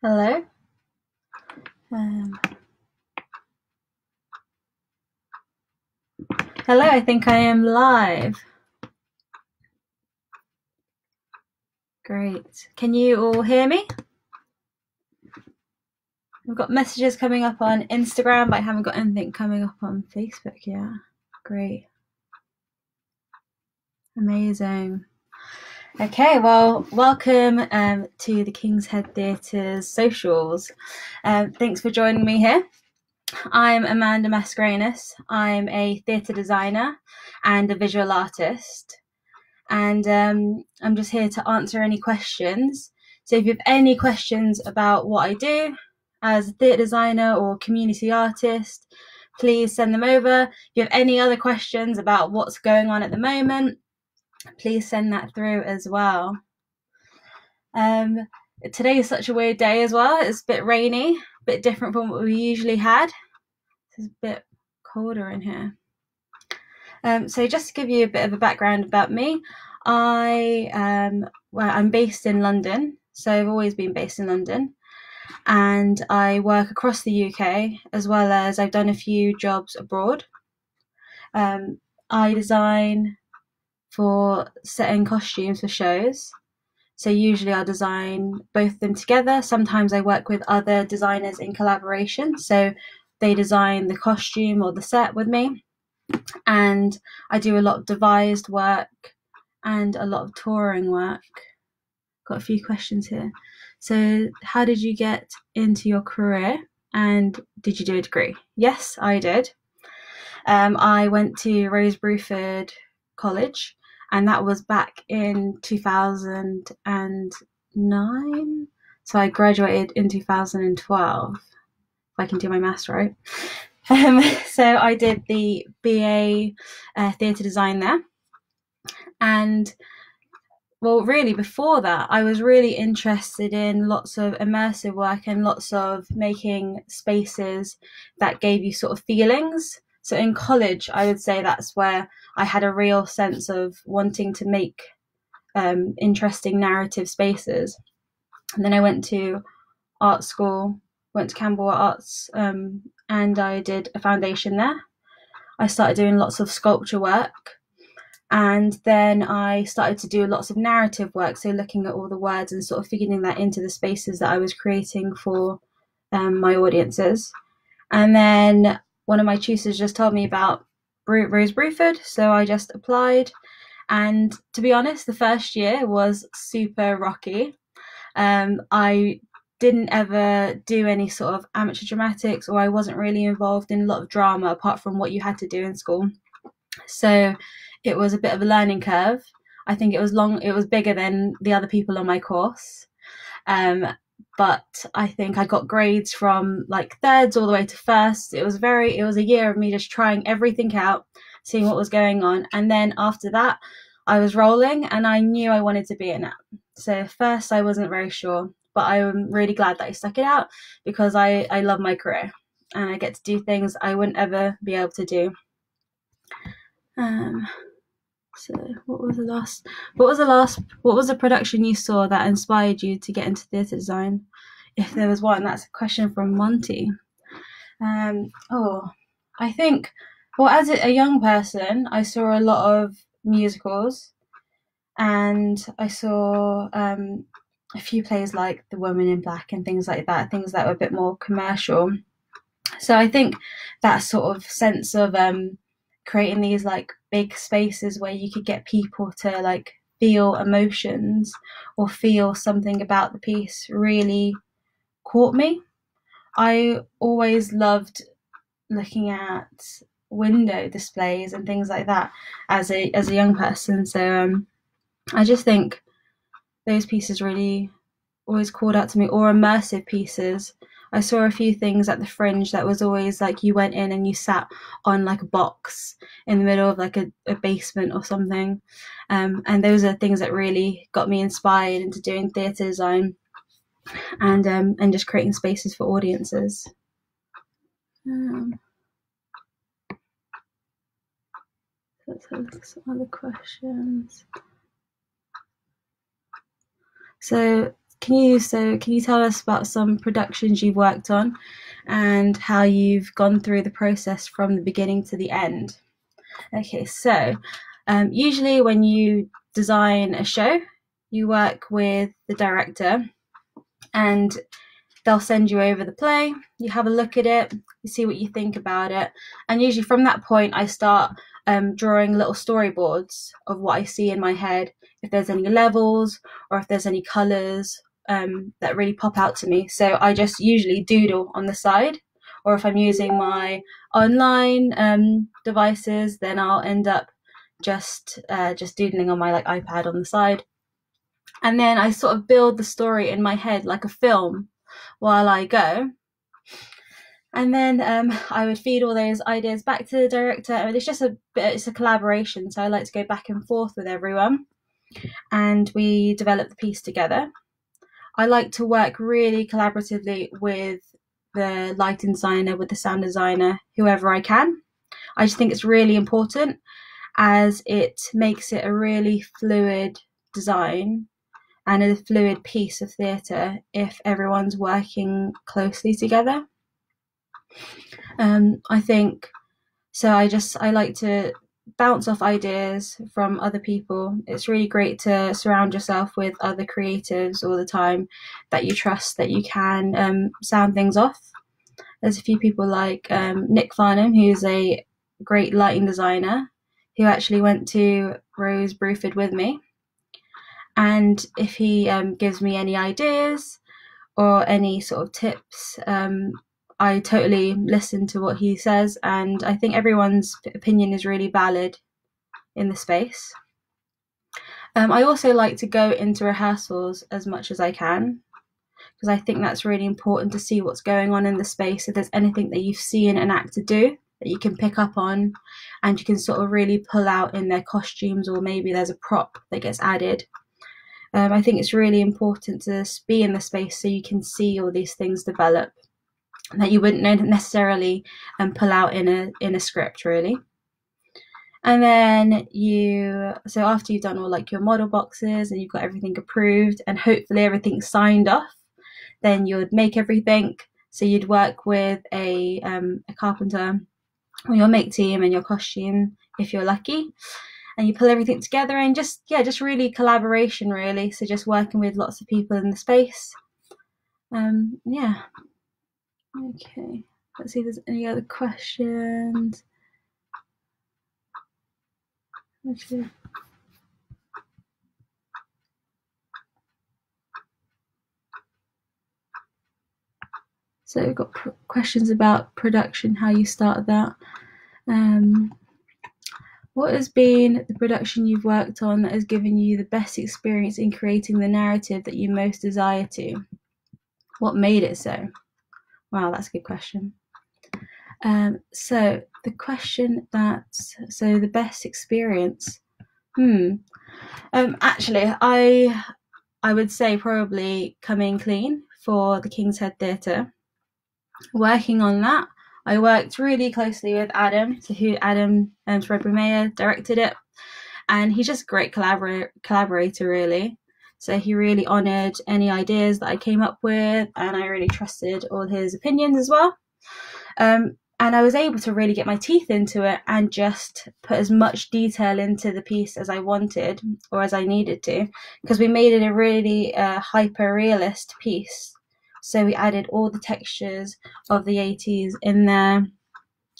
Hello. Um, Hello, I think I am live. Great. Can you all hear me? I've got messages coming up on Instagram, but I haven't got anything coming up on Facebook yet. Great. Amazing. Okay, well, welcome to the King's Head Theatre's socials. Thanks for joining me here. I'm Amanda Mascarenhas. I'm a theatre designer and a visual artist. And I'm just here to answer any questions. So if you have any questions about what I do as a theatre designer or community artist, please send them over. If you have any other questions about what's going on at the moment, please send that through as well. Today is such a weird day as well. It's a bit rainy, a bit different from what we usually had. It's a bit colder in here. So just to give you a bit of a background about me, I'm based in London, so I've always been based in London, and I work across the UK, as well as I've done a few jobs abroad. I design for setting costumes for shows, so usually I'll design both of them together. Sometimes I work with other designers in collaboration, so they design the costume or the set with me. And I do a lot of devised work and a lot of touring work. Got a few questions here. So, how did you get into your career and did you do a degree? Yes, I did. I went to Rose Bruford College, and that was back in 2009. So, I graduated in 2012, if I can do my maths right. So I did the BA theatre design there. And well, really before that, I was really interested in lots of immersive work and lots of making spaces that gave you sort of feelings. So in college, I would say that's where I had a real sense of wanting to make interesting narrative spaces. And then I went to art school, went to Camberwell Arts, and I did a foundation there. I started doing lots of sculpture work, and then I started to do lots of narrative work, so looking at all the words and sort of figuring that into the spaces that I was creating for my audiences. And then one of my tutors just told me about Rose Bruford, so I just applied. And to be honest, the first year was super rocky. I didn't ever do any sort of amateur dramatics, or I wasn't really involved in a lot of drama apart from what you had to do in school. So it was a bit of a learning curve. I think it was bigger than the other people on my course. But I think I got grades from like thirds all the way to first. It was a year of me just trying everything out, seeing what was going on. And then after that, I was rolling and I knew I wanted to be in it. So first I wasn't very sure, but I'm really glad that I stuck it out because I love my career and I get to do things I wouldn't ever be able to do. So what was the production you saw that inspired you to get into theatre design? If there was one, that's a question from Monty. I think, well, as a young person, I saw a lot of musicals, and I saw a few plays like The Woman in Black and things like that, things that were a bit more commercial. So I think that sort of sense of creating these like big spaces where you could get people to like feel emotions or feel something about the piece really caught me. I always loved looking at window displays and things like that as a young person. So I just think those pieces really always called out to me, or immersive pieces. I saw a few things at the Fringe that was always like you went in and you sat on like a box in the middle of like a basement or something. And those are things that really got me inspired into doing theatre design and just creating spaces for audiences. Let's have some other questions. So can you tell us about some productions you've worked on and how you've gone through the process from the beginning to the end? Okay, so usually when you design a show, you work with the director and they'll send you over the play, you have a look at it, you see what you think about it, and usually from that point I start drawing little storyboards of what I see in my head, if there's any levels or if there's any colours that really pop out to me. So I just usually doodle on the side, or if I'm using my online devices, then I'll end up just doodling on my iPad on the side. And then I sort of build the story in my head like a film while I go. And then I would feed all those ideas back to the director. And it's a collaboration, so I like to go back and forth with everyone, and we develop the piece together. I like to work really collaboratively with the lighting designer, with the sound designer, whoever I can. I just think it's really important, as it makes it a really fluid design and a fluid piece of theatre if everyone's working closely together. I think so. I like to bounce off ideas from other people. It's really great to surround yourself with other creatives all the time that you trust, that you can sound things off. There's a few people like Nick Farnham, who's a great lighting designer, who actually went to Rose Bruford with me. And if he gives me any ideas or any sort of tips, I totally listen to what he says, and I think everyone's opinion is really valid in the space. I also like to go into rehearsals as much as I can, because I think that's really important to see what's going on in the space. If there's anything that you've seen an actor do that you can pick up on and you can sort of really pull out in their costumes, or maybe there's a prop that gets added. I think it's really important to be in the space so you can see all these things develop that you wouldn't necessarily pull out in a script, really. And then so after you've done all your model boxes and you've got everything approved and hopefully everything's signed off, then you would make everything. So you'd work with a carpenter or your make team and your costume if you're lucky, and you pull everything together, and just really collaboration, really. So just working with lots of people in the space. Yeah. Okay, let's see if there's any other questions. Okay. So we've got questions about production, how you started that. What has been the production you've worked on that has given you the best experience in creating the narrative that you most desire to? What made it so? Wow, that's a good question. So the question so the best experience. Actually, I would say probably Coming Clean for the King's Head Theatre. Working on that, I worked really closely with Adam, Adam Threadbury Mayer directed it, and he's just a great collaborator, really. So he really honoured any ideas that I came up with, and I really trusted all his opinions as well. And I was able to really get my teeth into it and just put as much detail into the piece as I wanted or as I needed to, because we made it a really hyper-realist piece. So we added all the textures of the 80s in there,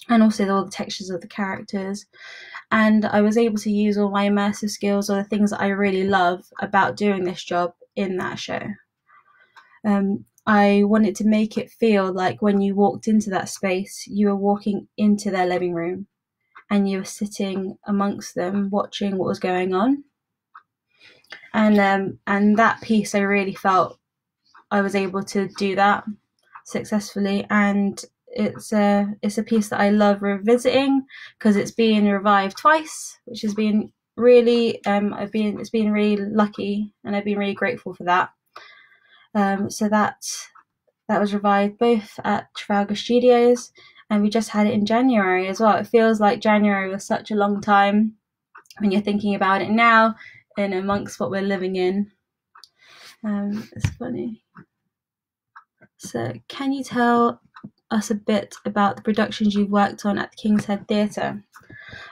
and also all the textures of the characters. And I was able to use all my immersive skills, or the things that I really love about doing this job, in that show. I wanted to make it feel like when you walked into that space, you were walking into their living room and you were sitting amongst them watching what was going on. And that piece, I really felt I was able to do that successfully, and it's a piece that I love revisiting because it's been revived twice, which has been really it's been really lucky, and I've been really grateful for that. So that was revived both at Trafalgar Studios, and we just had it in January as well. It feels like January was such a long time when you're thinking about it now, and amongst what we're living in. It's funny. So, can you tell us a bit about the productions you've worked on at the King's Head Theatre?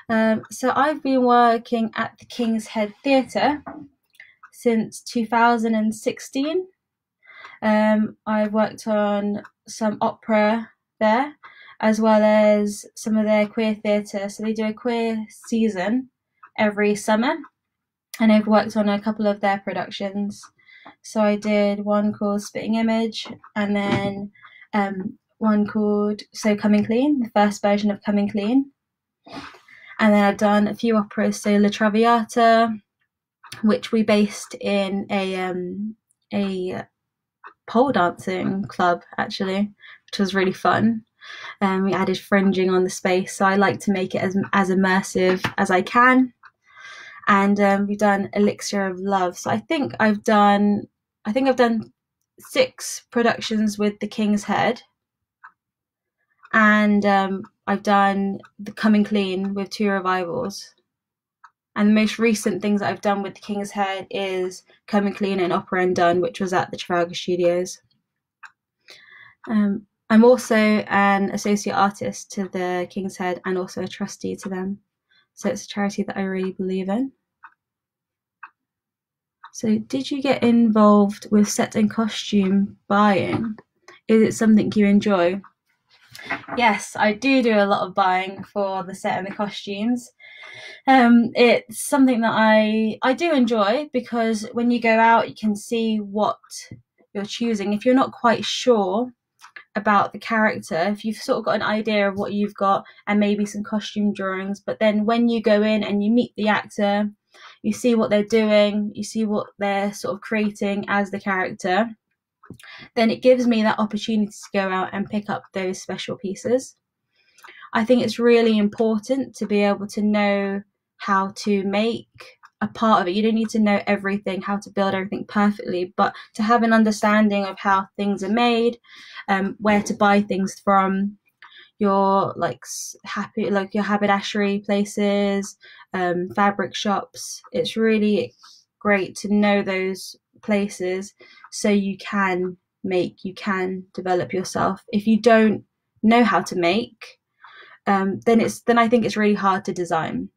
So, I've been working at the King's Head Theatre since 2016. I've worked on some opera there, as well as some of their queer theatre. So they do a queer season every summer, and I've worked on a couple of their productions. So I did one called Spitting Image, and then one called So Coming Clean, the first version of Coming Clean. And then I've done a few operas, so La Traviata, which we based in a pole dancing club, actually, which was really fun. We added fringing on the space, so I like to make it as immersive as I can. And we've done Elixir of Love. So I think I've done 6 productions with the King's Head, and I've done the Coming Clean with 2 revivals. And the most recent things that I've done with the King's Head is Coming Clean and Opera Undone, which was at the Trafalgar Studios. I'm also an associate artist to the King's Head and also a trustee to them. So it's a charity that I really believe in. So did you get involved with set and costume buying? Is it something you enjoy? Yes, I do a lot of buying for the set and the costumes. It's something that I do enjoy, because when you go out, you can see what you're choosing. If you're not quite sure about the character, if you've sort of got an idea of what you've got and maybe some costume drawings, but then when you go in and you meet the actor, you see what they're doing, you see what they're sort of creating as the character, then it gives me that opportunity to go out and pick up those special pieces. I think it's really important to be able to know how to make a part of it. You don't need to know everything, how to build everything perfectly, but to have an understanding of how things are made, where to buy things from, your your haberdashery places, fabric shops. It's really great to know those places so you can develop yourself. If you don't know how to make, then I think it's really hard to design,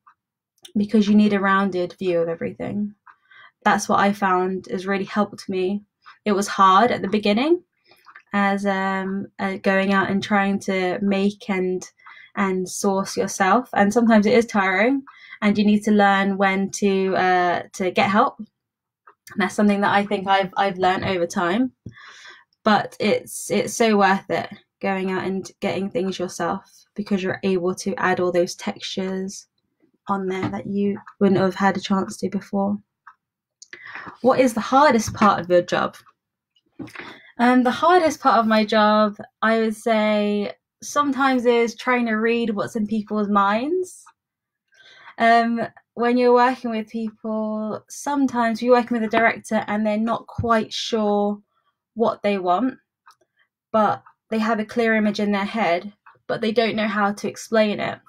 because you need a rounded view of everything. That's what I found has really helped me. It was hard at the beginning, as going out and trying to make and source yourself, and sometimes it is tiring, and you need to learn when to get help. And that's something that I think I've learned over time. But it's so worth it, going out and getting things yourself, because you're able to add all those textures on there that you wouldn't have had a chance to before. What is the hardest part of your job? The hardest part of my job, I would say, sometimes is trying to read what's in people's minds. When you're working with people, sometimes you're working with a director and they're not quite sure what they want, but they have a clear image in their head, but they don't know how to explain it.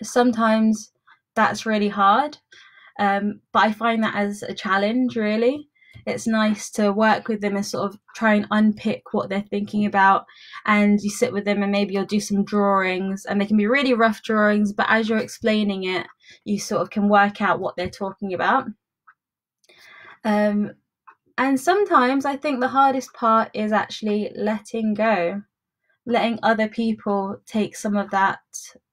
Sometimes that's really hard, but I find that as a challenge, really. It's nice to work with them and sort of try and unpick what they're thinking about, and you sit with them and maybe you'll do some drawings, and they can be really rough drawings, but as you're explaining it, you sort of can work out what they're talking about. And sometimes I think the hardest part is actually letting go, letting other people take some of that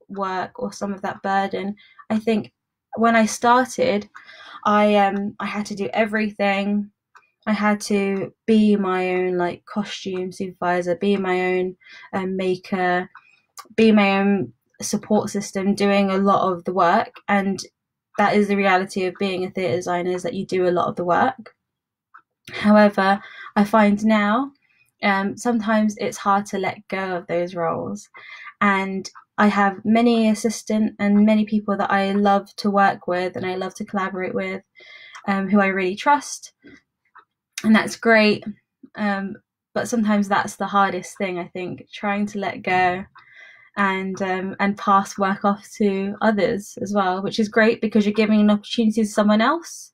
work or some of that burden. I think when I started, I had to do everything. I had to be my own costume supervisor, be my own maker, be my own support system, doing a lot of the work. And that is the reality of being a theatre designer, is that you do a lot of the work. However, I find now sometimes it's hard to let go of those roles, and I have many assistants and many people that I love to work with and I love to collaborate with, who I really trust, and that's great. But sometimes that's the hardest thing, I think, trying to let go and pass work off to others as well, which is great because you're giving an opportunity to someone else.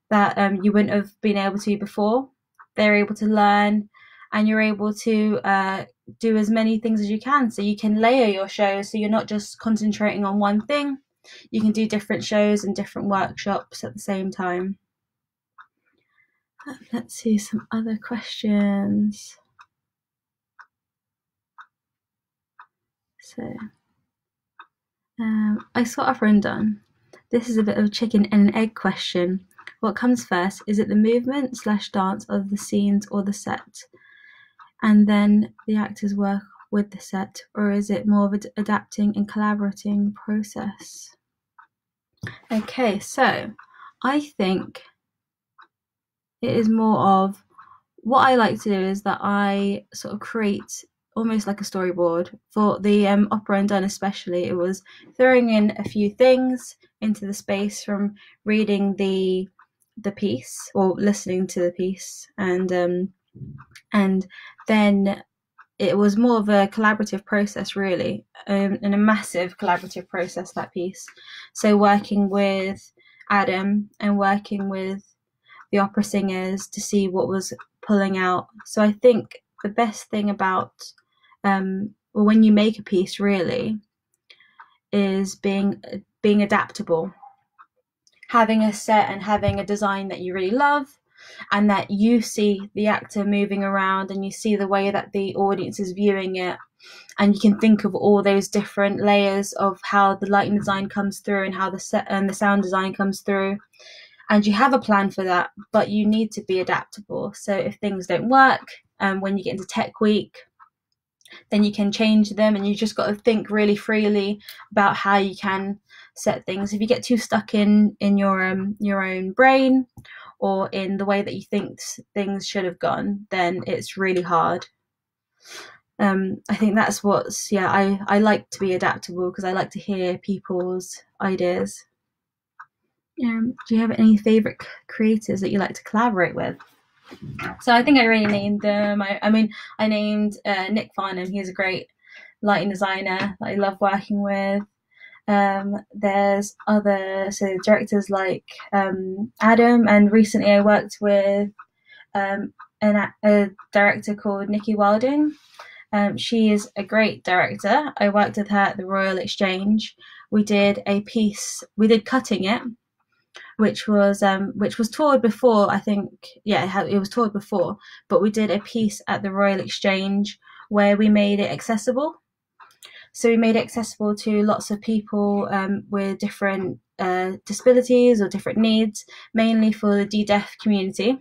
that you wouldn't have been able to before. They're able to learn, and you're able to do as many things as you can. So you can layer your shows, so you're not just concentrating on one thing. You can do different shows and different workshops at the same time. Let's see some other questions. So, I saw a friend done. This is a bit of a chicken and an egg question. What comes first? Is it the movement / dance of the scenes or the set? And then the actors work with the set, or is it more of an adapting and collaborating process? Okay, so I think it is more of, what I like to do is that I sort of create almost like a storyboard. For the opera Undone especially, it was throwing in a few things into the space from reading the piece or listening to the piece, and then it was more of a collaborative process, really, and a massive collaborative process, that piece. So working with Adam and working with the opera singers to see what was pulling out. So I think the best thing about when you make a piece, really, is being adaptable, having a set and having a design that you really love, and that you see the actor moving around and you see the way that the audience is viewing it, and you can think of all those different layers of how the lighting design comes through and how the set and the sound design comes through, and you have a plan for that, but you need to be adaptable. So if things don't work, when you get into tech week, then you can change them, and you just got to think really freely about how you can set things. If you get too stuck in your own brain or in the way that you think things should have gone, then it's really hard. I think that's what's, I like to be adaptable because I like to hear people's ideas. Do you have any favorite creators that you like to collaborate with? So I think I already named them. I named Nick Farnham. He's a great lighting designer that I love working with. There's other directors like Adam, and recently I worked with a director called Nikki Wilding. She is a great director. I worked with her at the Royal Exchange. We did a piece. We did Cutting It, which was toured before. I think, it was toured before, but we did a piece at the Royal Exchange where we made it accessible. So we made it accessible to lots of people with different disabilities or different needs, mainly for the D-Deaf community.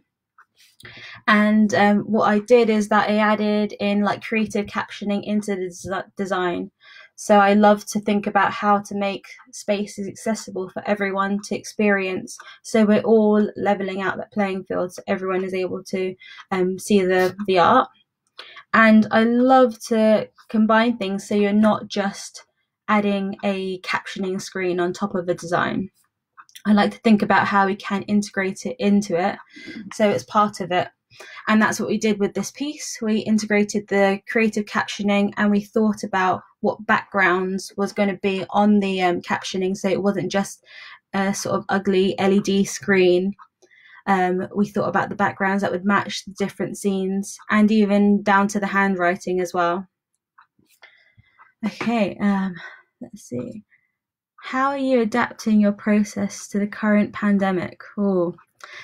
And what I did is that I added in like creative captioning into the design. So I love to think about how to make spaces accessible for everyone to experience. So we're all leveling out that playing field, so everyone is able to see the art. And I love to combine things, so you're not just adding a captioning screen on top of a design. I like to think about how we can integrate it into it, so it's part of it. And that's what we did with this piece. We integrated the creative captioning, and we thought about what backgrounds was going to be on the captioning, so it wasn't just a sort of ugly LED screen. We thought about the backgrounds that would match the different scenes, and even down to the handwriting as well. Okay, let's see. How are you adapting your process to the current pandemic?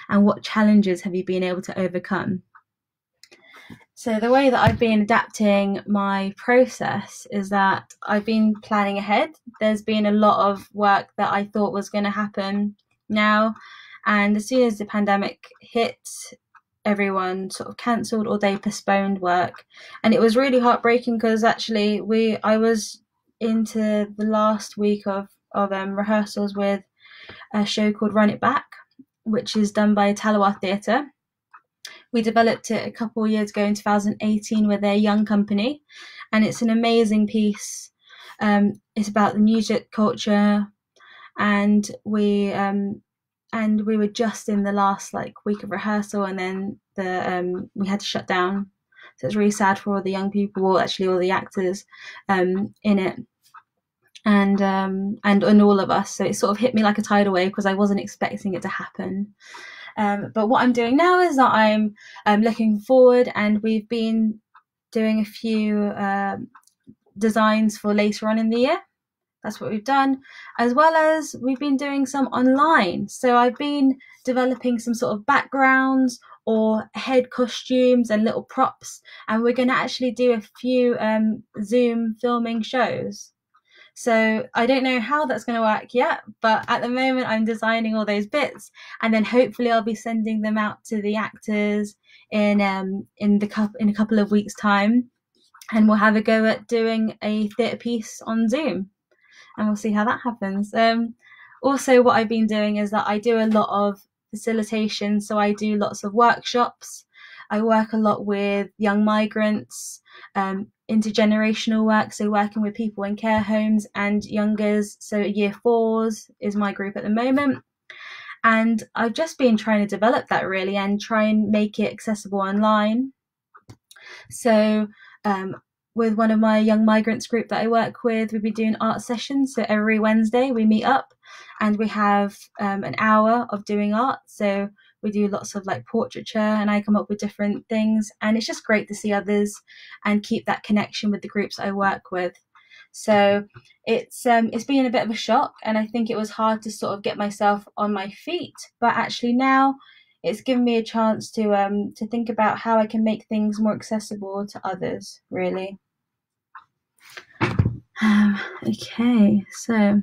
And what challenges have you been able to overcome? So the way that I've been adapting my process is that I've been planning ahead. There's been a lot of work that I thought was going to happen now, and as soon as the pandemic hit, everyone sort of cancelled or they postponed work. And it was really heartbreaking because actually I was into the last week of rehearsals with a show called Run It Back, which is done by Talawa Theatre. We developed it a couple of years ago in 2018 with a young company, and it's an amazing piece. It's about the music culture, and we were just in the last week of rehearsal, and then we had to shut down. So it's really sad for all the young people, or actually all the actors in it. and all of us. So it sort of hit me like a tidal wave because I wasn't expecting it to happen. But what I'm doing now is that I'm looking forward, and we've been doing a few designs for later on in the year. That's what we've done, as well as we've been doing some online. So I've been developing some sort of backgrounds or head costumes and little props, and we're going to actually do a few Zoom filming shows. So I don't know how that's going to work yet, but at the moment I'm designing all those bits, and then hopefully I'll be sending them out to the actors in a couple of weeks' time, and we'll have a go at doing a theatre piece on Zoom, and we'll see how that happens. Also, what I've been doing is that I do a lot of facilitation, so I do lots of workshops. I work a lot with young migrants, intergenerational work, so working with people in care homes and youngers. So year fours is my group at the moment. And I've just been trying to develop that really and try and make it accessible online. So with one of my young migrants group that I work with, we've been doing art sessions. So every Wednesday we meet up and we have an hour of doing art. So we do lots of like portraiture, and I come up with different things, and it's just great to see others and keep that connection with the groups I work with. So it's been a bit of a shock, and I think it was hard to sort of get myself on my feet, but actually now it's given me a chance to think about how I can make things more accessible to others, really. Okay, so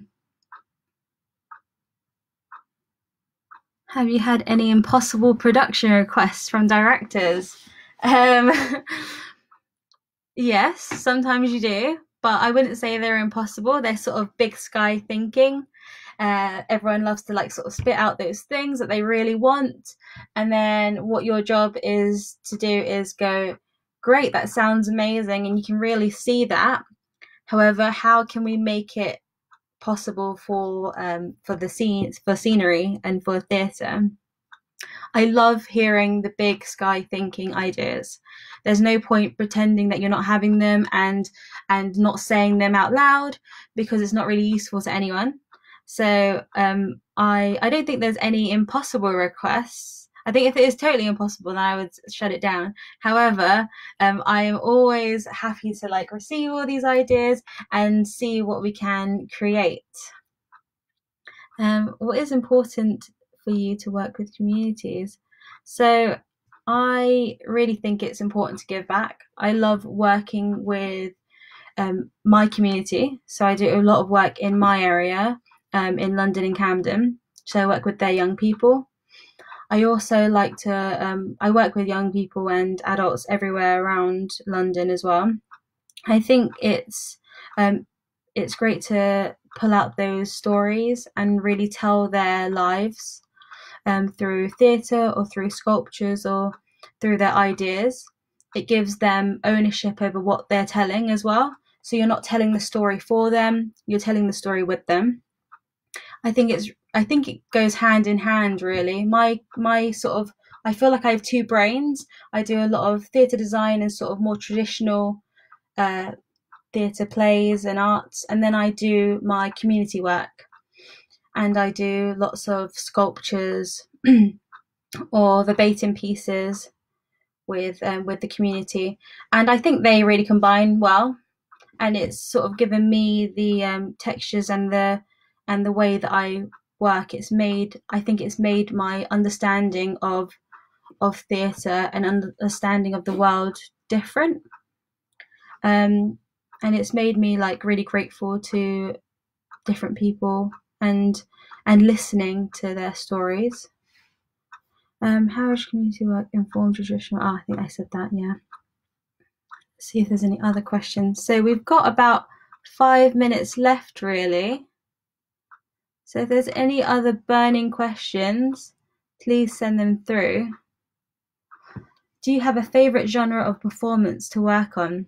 have you had any impossible production requests from directors? Yes, sometimes you do, but I wouldn't say they're impossible. They're sort of big sky thinking. Everyone loves to like sort of spit out those things that they really want, and then what your job is to do is go, great, that sounds amazing, and you can really see that. However, how can we make it possible for the scenes, for scenery, and for theatre? I love hearing the big sky thinking ideas. There's no point pretending that you're not having them and not saying them out loud, because it's not really useful to anyone. So I don't think there's any impossible requests. I think if it is totally impossible, then I would shut it down. However, I am always happy to like receive all these ideas and see what we can create. What is important for you to work with communities? So I really think it's important to give back. I love working with my community. So I do a lot of work in my area, in London and Camden. So I work with their young people. I also like to, I work with young people and adults everywhere around London as well. I think it's great to pull out those stories and really tell their lives through theatre or through sculptures or through their ideas. It gives them ownership over what they're telling as well. So you're not telling the story for them, you're telling the story with them. I think it goes hand in hand, really. My sort of, I feel like I have two brains. I do a lot of theatre design and sort of more traditional theatre plays and arts, and then I do my community work, and I do lots of sculptures or verbatim pieces with the community, and I think they really combine well, and it's sort of given me the textures and the way that I work. I think it's made my understanding of theatre and understanding of the world different, and it's made me like really grateful to different people and listening to their stories. How has community work informed traditional? I think I said that, yeah. Let's see if there's any other questions. So we've got about 5 minutes left, really. So if there's any other burning questions, please send them through. Do you have a favourite genre of performance to work on?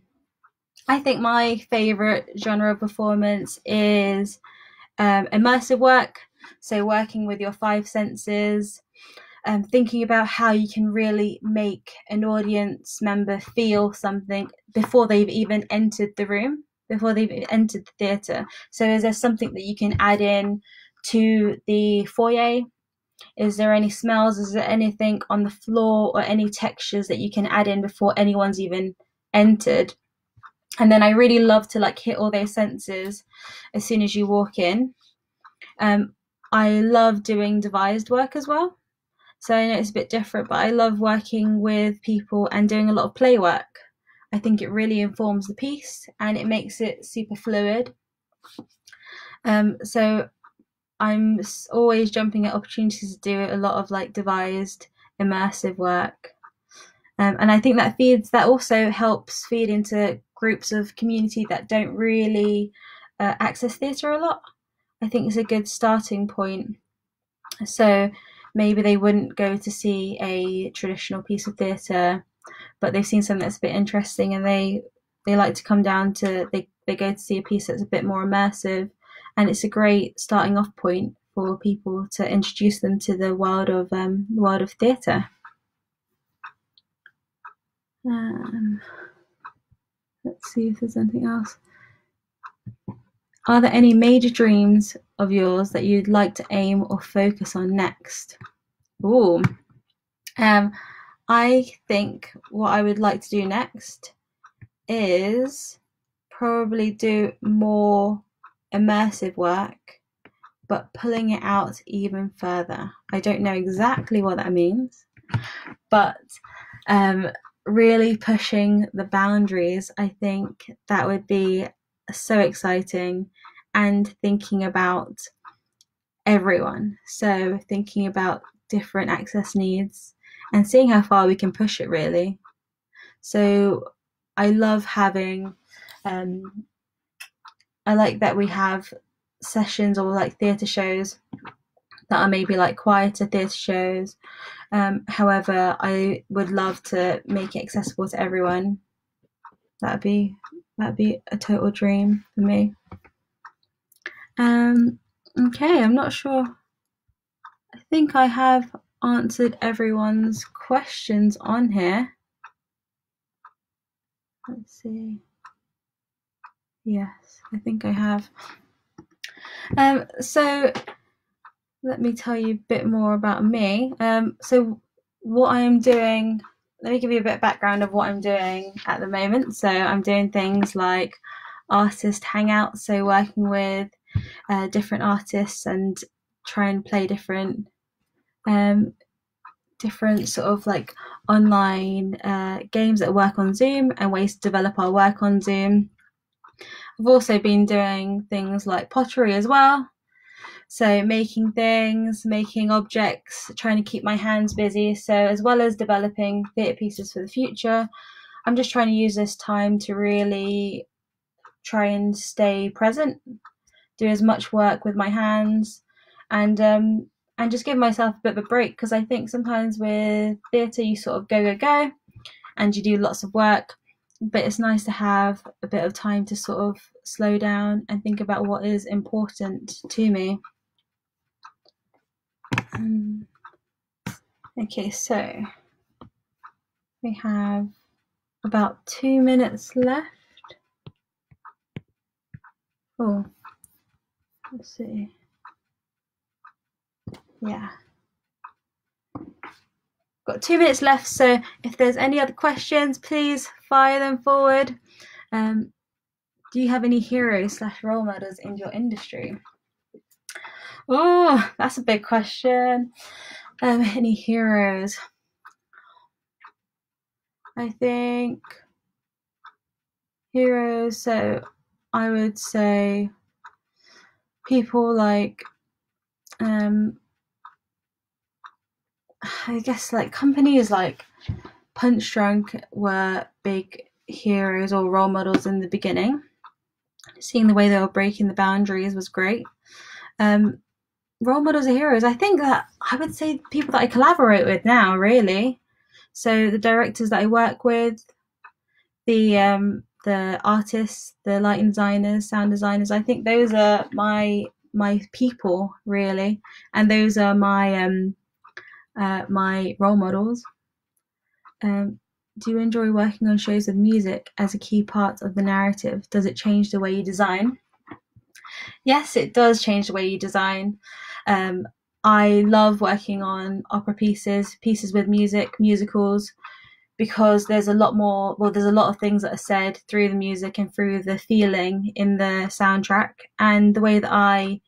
I think my favourite genre of performance is immersive work. So working with your five senses, thinking about how you can really make an audience member feel something before they've even entered the room. before they've entered the theatre. So is there something that you can add in to the foyer? Is there any smells? Is there anything on the floor or any textures that you can add in before anyone's even entered? And then I really love to like hit all those senses as soon as you walk in. I love doing devised work as well. So I know it's a bit different, but I love working with people and doing a lot of play work. I think it really informs the piece and it makes it super fluid. So I'm always jumping at opportunities to do a lot of like devised, immersive work. And I think that also helps feed into groups of community that don't really access theatre a lot. I think it's a good starting point. So maybe they wouldn't go to see a traditional piece of theatre, but they've seen something that's a bit interesting and they like to come down to, they go to see a piece that's a bit more immersive, and it's a great starting off point for people to introduce them to the world of theatre. Let's see if there's anything else. Are there any major dreams of yours that you'd like to aim or focus on next? Ooh. I think what I would like to do next is probably do more immersive work, but pulling it out even further. I don't know exactly what that means, but really pushing the boundaries. I think that would be so exciting, and thinking about everyone. So thinking about different access needs and seeing how far we can push it, really. So I love having, I like that we have sessions or like theatre shows that are maybe like quieter theatre shows. However, I would love to make it accessible to everyone. That'd be a total dream for me. Okay, I'm not sure. I think I have answered everyone's questions on here. Let's see. Yes, I think I have. So let me tell you a bit more about me. So what I am doing, let me give you a bit of background of what I'm doing at the moment. So I'm doing things like artist hangouts, so working with different artists and try and play different sort of like online games that work on Zoom and ways to develop our work on Zoom. I've also been doing things like pottery as well. So making things, making objects, trying to keep my hands busy. So as well as developing theatre pieces for the future, I'm just trying to use this time to really try and stay present, do as much work with my hands, and just give myself a bit of a break, because I think sometimes with theatre you sort of go and you do lots of work, but it's nice to have a bit of time to sort of slow down and think about what is important to me. Okay, so we have about 2 minutes left. Oh, let's see. Yeah. Got 2 minutes left, so if there's any other questions, please fire them forward. Do you have any heroes / role models in your industry? Oh, that's a big question. Any heroes? I think heroes, so I would say people like I guess like companies like Punch Drunk were big heroes or role models in the beginning. Seeing the way they were breaking the boundaries was great. Role models are heroes. I think that I would say people that I collaborate with now, really. So the directors that I work with, the artists, the lighting designers, sound designers, I think those are my people, really, and those are my my role models. do you enjoy working on shows with music as a key part of the narrative? Does it change the way you design? Yes, it does change the way you design. I love working on opera pieces with music, musicals, because there's a lot more, well, there's a lot of things that are said through the music and through the feeling in the soundtrack. And the way that I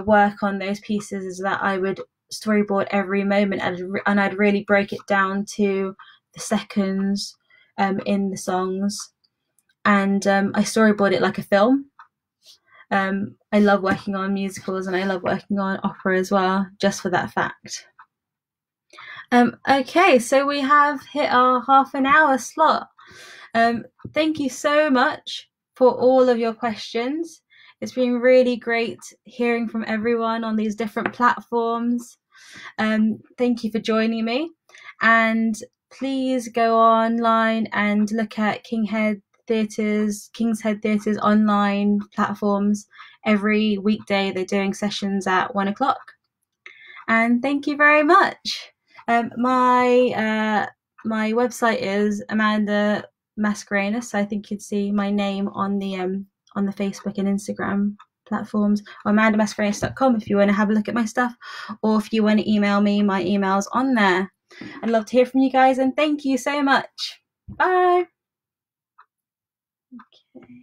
work on those pieces is that I would storyboard every moment, and I'd really break it down to the seconds in the songs, and I storyboard it like a film. I love working on musicals and I love working on opera as well, just for that fact. Okay, so we have hit our half an hour slot. Thank you so much for all of your questions. It's been really great hearing from everyone on these different platforms. Thank you for joining me, and please go online and look at King's Head Theatre's online platforms. Every weekday they're doing sessions at 1 o'clock. And thank you very much. My website is Amanda Mascarenhas, so I think you'd see my name on the Facebook and Instagram platforms, or amandamascarenhas.com if you want to have a look at my stuff, or if you want to email me, my email's on there. I'd love to hear from you guys, and thank you so much. Bye. Okay.